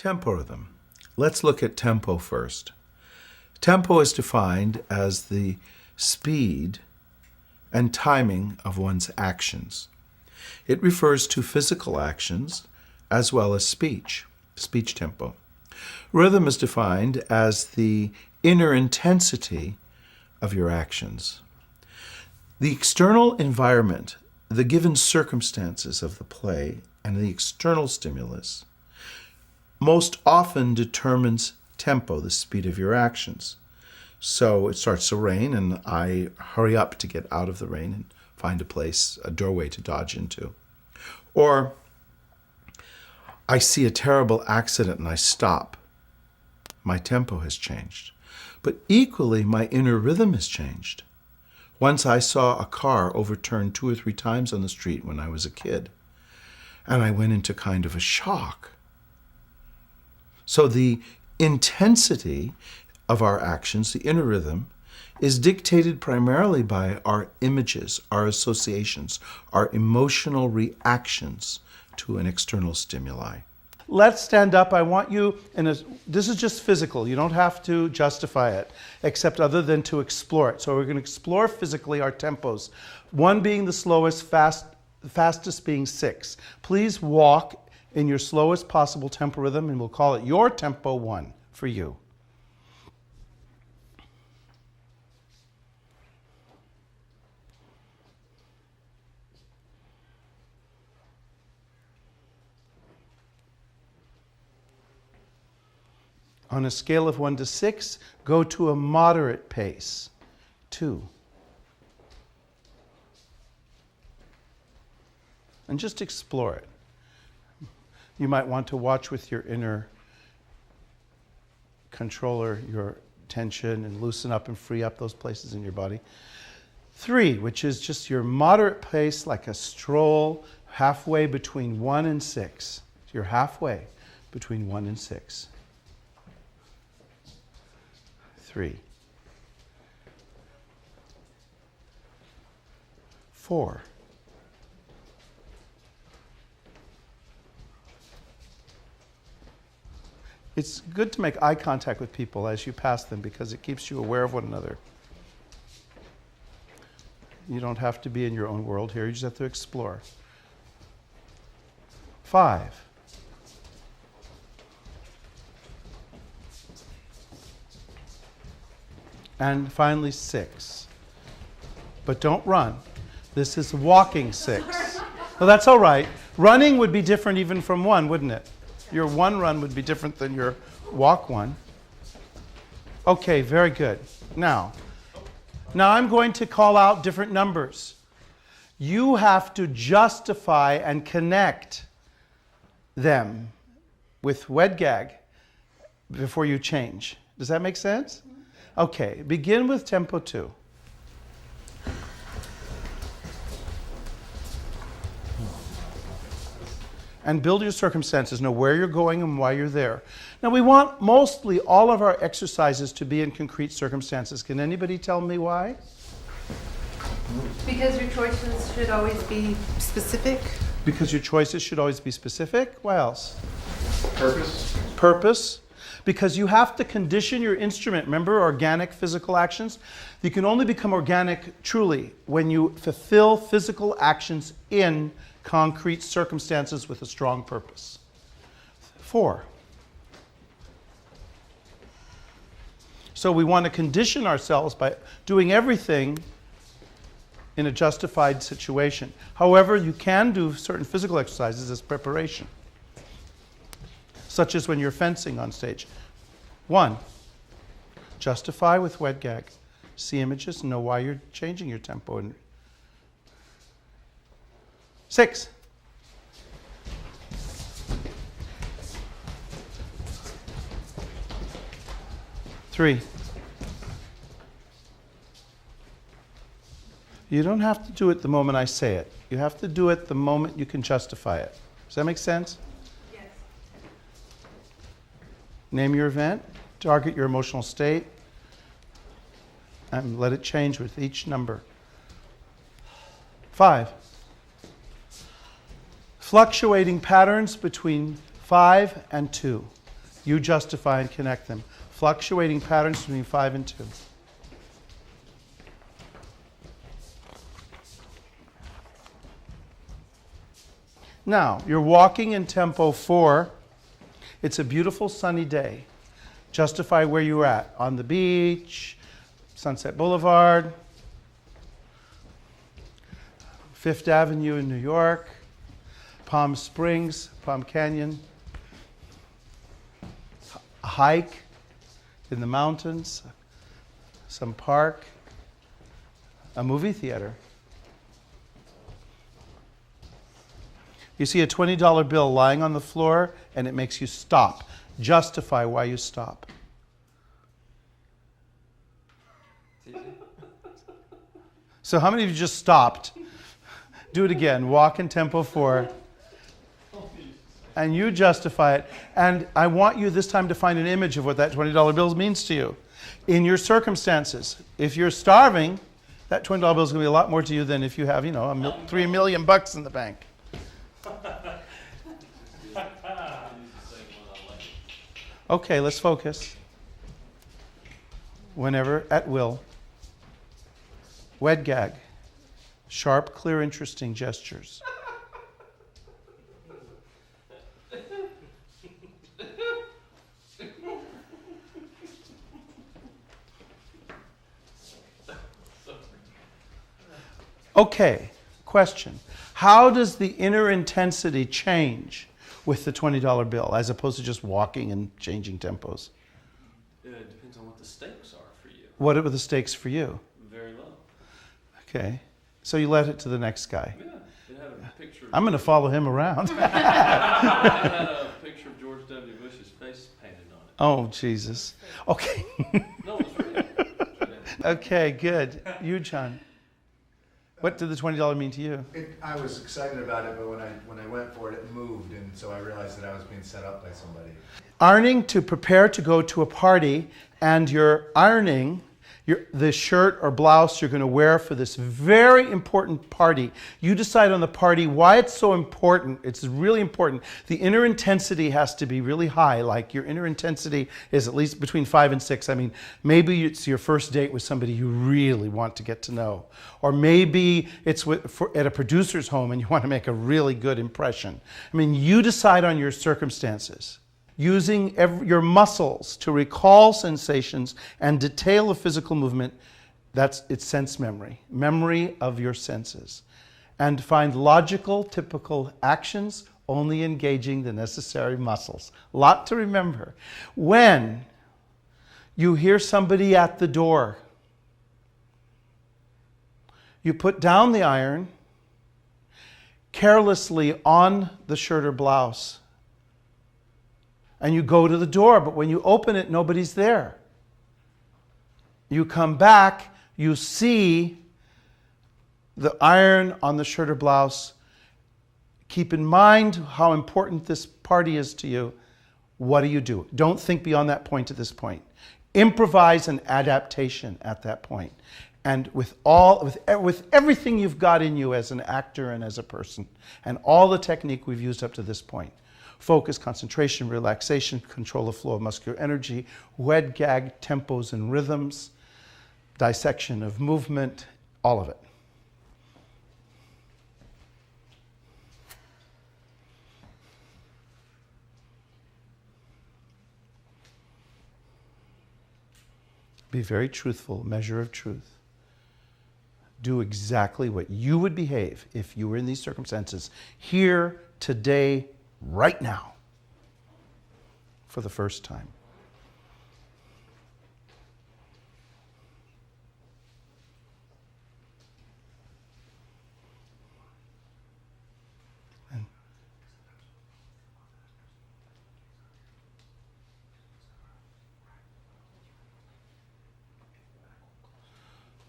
Tempo rhythm. Let's look at tempo first. Tempo is defined as the speed and timing of one's actions. It refers to physical actions as well as speech tempo. Rhythm is defined as the inner intensity of your actions. The external environment, the given circumstances of the play, and the external stimulus most often determines tempo, the speed of your actions. So it starts to rain and I hurry up to get out of the rain and find a place, a doorway to dodge into. Or I see a terrible accident and I stop. My tempo has changed. But equally, my inner rhythm has changed. Once I saw a car overturned 2 or 3 times on the street when I was a kid, and I went into kind of a shock. So the intensity of our actions, the inner rhythm, is dictated primarily by our images, our associations, our emotional reactions to an external stimuli. Let's stand up. I want you, this is just physical. You don't have to justify it, except other than to explore it. So we're going to explore physically our tempos. 1 being the slowest, fastest being 6. Please walk in your slowest possible tempo rhythm, and we'll call it your tempo 1 for you. On a scale of 1 to 6, go to a moderate pace, 2. And just explore it. You might want to watch with your inner controller, your tension, and loosen up and free up those places in your body. 3, which is just your moderate pace, like a stroll, halfway between 1 and 6. You're halfway between 1 and 6. 3. 4. 5. It's good to make eye contact with people as you pass them because it keeps you aware of one another. You don't have to be in your own world here, you just have to explore. 5. And finally 6. But don't run. This is walking 6. Well, that's all right. Running would be different even from 1, wouldn't it? Your 1 run would be different than your walk 1. Okay, very good. Now I'm going to call out different numbers. You have to justify and connect them with WEDGAG before you change. Does that make sense? Okay, begin with tempo 2. And build your circumstances. Know where you're going and why you're there. Now, we want mostly all of our exercises to be in concrete circumstances. Can anybody tell me why? Because your choices should always be specific. Because your choices should always be specific. What else? Purpose. Because you have to condition your instrument. Remember organic physical actions? You can only become organic truly when you fulfill physical actions in concrete circumstances with a strong purpose. 4. So we want to condition ourselves by doing everything in a justified situation. However, you can do certain physical exercises as preparation, such as when you're fencing on stage. 1, justify with WEDGAG. See images and know why you're changing your tempo. 6. Three. You don't have to do it the moment I say it. You have to do it the moment you can justify it. Does that make sense? Yes. Name your event, target your emotional state, and let it change with each number. 5. Fluctuating patterns between 5 and 2. You justify and connect them. Fluctuating patterns between 5 and 2. Now, you're walking in tempo 4. It's a beautiful sunny day. Justify where you're at. On the beach, Sunset Boulevard, Fifth Avenue in New York, Palm Springs, Palm Canyon, a hike in the mountains, some park, a movie theater. You see a $20 bill lying on the floor and it makes you stop. Justify why you stop. So how many of you just stopped? Do it again. Walk in tempo 4. And you justify it. And I want you this time to find an image of what that $20 bill means to you. In your circumstances. If you're starving, that $20 bill is going to be a lot more to you than if you have, $3 million in the bank. Okay, let's focus. Whenever, at will. Wed gag. Sharp, clear, interesting gestures. Okay, question. How does the inner intensity change with the $20 bill as opposed to just walking and changing tempos? It depends on what the stakes are for you. What are the stakes for you? Very low. Okay. So you let it to the next guy. Yeah. It had a picture of I'm going to follow him around. it had a picture of George W. Bush's face painted on it. Oh, Jesus. Okay. No, it's real. Okay, good. You, John. What did the $20 mean to you? I was excited about it, but when I went for it, it moved, and so I realized that I was being set up by somebody. Ironing to prepare to go to a party, and you're ironing the shirt or blouse you're going to wear for this very important party. You decide on the party why it's so important. It's really important. The inner intensity has to be really high. Like your inner intensity is at least between 5 and 6. I mean, maybe it's your first date with somebody you really want to get to know. Or maybe it's at a producer's home and you want to make a really good impression. I mean, you decide on your circumstances. Using your muscles to recall sensations and detail a physical movement, it's sense memory, memory of your senses. And find logical, typical actions, only engaging the necessary muscles. A lot to remember. When you hear somebody at the door, you put down the iron carelessly on the shirt or blouse. And you go to the door, but when you open it, nobody's there. You come back, you see the iron on the shirt or blouse. Keep in mind how important this party is to you. What do? Don't think beyond that point at this point. Improvise an adaptation at that point. And with everything you've got in you as an actor and as a person, and all the technique we've used up to this point, focus, concentration, relaxation, control the flow of muscular energy, wed gag, tempos and rhythms, dissection of movement, all of it. Be very truthful, measure of truth. Do exactly what you would behave if you were in these circumstances, here, today, right now, for the first time. And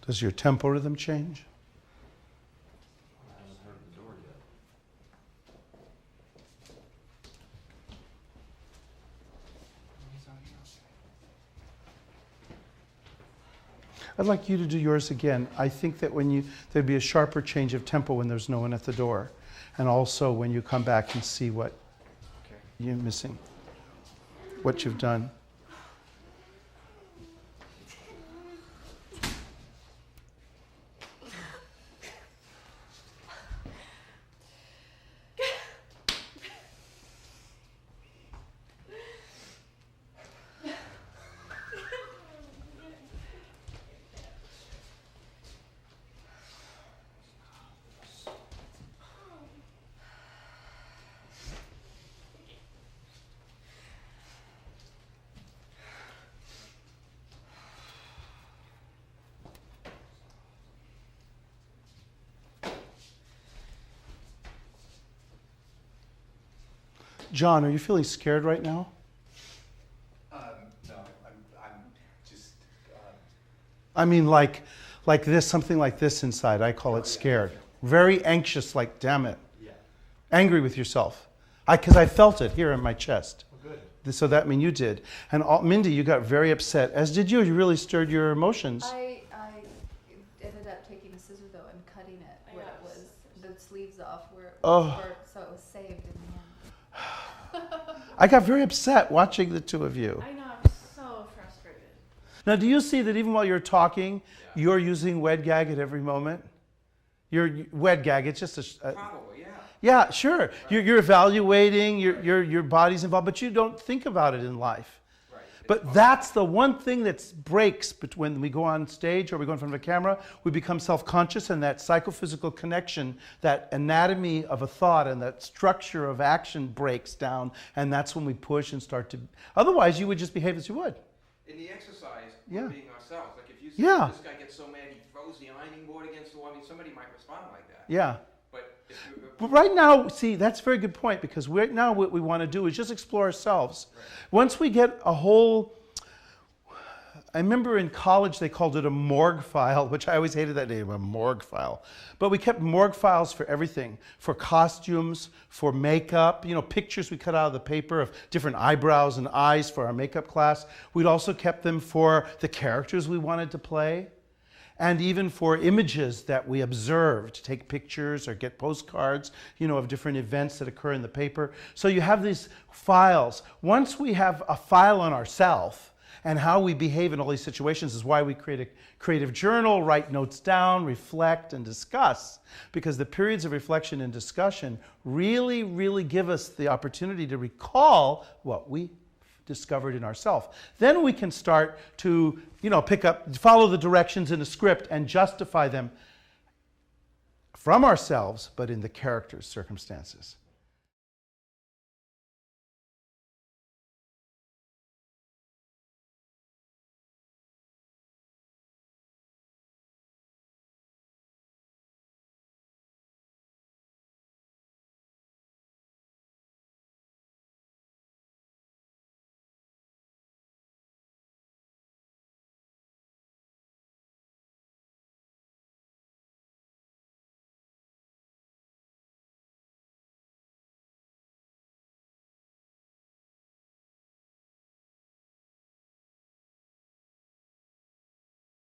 does your tempo rhythm change? I haven't heard the door yet. I'd like you to do yours again. I think that there'd be a sharper change of tempo when there's no one at the door. And also when you come back and see what you're missing. what you've done. John, are you feeling scared right now? No, I'm just. I mean, like this, something like this inside. I call it scared. Very anxious, like, damn it. Yeah. Angry with yourself. Because I felt it here in my chest. Well, good. So that means you did. And Mindy, you got very upset, as did you. You really stirred your emotions. I ended up taking a scissor though and cutting it where it was the sleeves off where it was burnt, so it was saved in the end. I got very upset watching the two of you. I know, I'm so frustrated. Now, do you see that even while you're talking, you're using wed gag at every moment? You're wed gag. It's just a Probably, yeah. yeah, sure. Right. You're evaluating. Your body's involved, but you don't think about it in life. Right. But that's the one thing that breaks when we go on stage or we go in front of a camera. We become self-conscious, and that psychophysical connection, that anatomy of a thought and that structure of action breaks down, and that's when we push and start to. Otherwise, you would just behave as you would. In the exercise, Yeah. we're being ourselves. Like if you see Yeah. this guy gets so mad he throws the ironing board against the wall, I mean, somebody might respond like that. Yeah. But if you, But right now, see, that's a very good point, because right now what we want to do is just explore ourselves. Right. Once we get a whole, I remember in college they called it a morgue file, which I always hated that name, a morgue file. But we kept morgue files for everything, for costumes, for makeup, pictures we cut out of the paper of different eyebrows and eyes for our makeup class. We'd also kept them for the characters we wanted to play, and even for images that we observed, take pictures or get postcards, of different events that occur in the paper. So you have these files. Once we have a file on ourselves and how we behave in all these situations is why we create a creative journal, write notes down, reflect, and discuss. Because the periods of reflection and discussion really, really give us the opportunity to recall what we discovered in ourselves. Then we can start to, follow the directions in a script and justify them from ourselves, but in the character's circumstances.